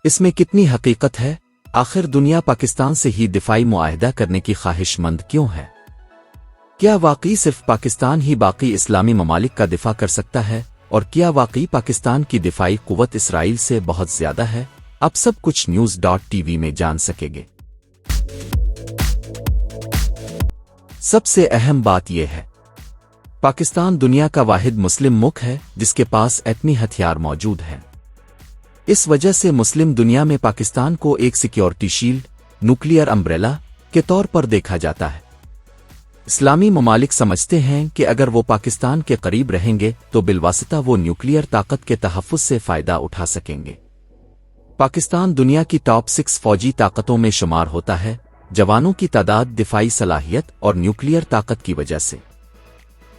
اس میں کتنی حقیقت ہے؟ آخر دنیا پاکستان سے ہی دفاعی معاہدہ کرنے کی خواہش مند کیوں ہے؟ کیا واقعی صرف پاکستان ہی باقی اسلامی ممالک کا دفاع کر سکتا ہے؟ اور کیا واقعی پاکستان کی دفاعی قوت اسرائیل سے بہت زیادہ ہے؟ اب سب کچھ news.tv میں جان سکیں گے۔ سب سے اہم بات یہ ہے، پاکستان دنیا کا واحد مسلم ملک ہے جس کے پاس ایٹمی ہتھیار موجود ہیں۔ اس وجہ سے مسلم دنیا میں پاکستان کو ایک سیکیورٹی شیلڈ، نیوکلیئر امبریلا کے طور پر دیکھا جاتا ہے۔ اسلامی ممالک سمجھتے ہیں کہ اگر وہ پاکستان کے قریب رہیں گے تو بالواسطہ وہ نیوکلیئر طاقت کے تحفظ سے فائدہ اٹھا سکیں گے۔ پاکستان دنیا کی ٹاپ 6 فوجی طاقتوں میں شمار ہوتا ہے، جوانوں کی تعداد، دفاعی صلاحیت اور نیوکلیئر طاقت کی وجہ سے۔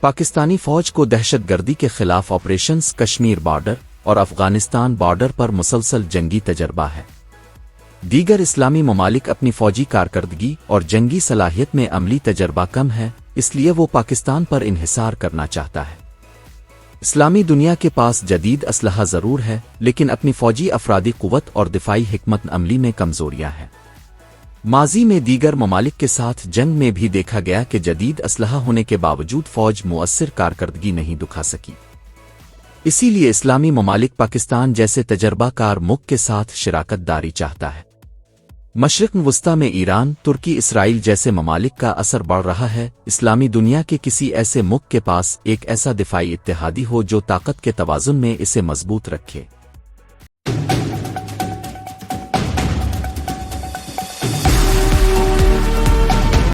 پاکستانی فوج کو دہشت گردی کے خلاف آپریشنز، کشمیر بارڈر اور افغانستان بارڈر پر مسلسل جنگی تجربہ ہے۔ دیگر اسلامی ممالک اپنی فوجی کارکردگی اور جنگی صلاحیت میں عملی تجربہ کم ہے، اس لیے وہ پاکستان پر انحصار کرنا چاہتا ہے۔ اسلامی دنیا کے پاس جدید اسلحہ ضرور ہے، لیکن اپنی فوجی افرادی قوت اور دفاعی حکمت عملی میں کمزوریاں ہیں۔ ماضی میں دیگر ممالک کے ساتھ جنگ میں بھی دیکھا گیا کہ جدید اسلحہ ہونے کے باوجود فوج مؤثر کارکردگی نہیں دکھا سکی۔ اسی لیے اسلامی ممالک پاکستان جیسے تجربہ کار ملک کے ساتھ شراکت داری چاہتا ہے۔ مشرق وسطیٰ میں ایران، ترکی، اسرائیل جیسے ممالک کا اثر بڑھ رہا ہے۔ اسلامی دنیا کے کسی ایسے ملک کے پاس ایک ایسا دفاعی اتحادی ہو جو طاقت کے توازن میں اسے مضبوط رکھے۔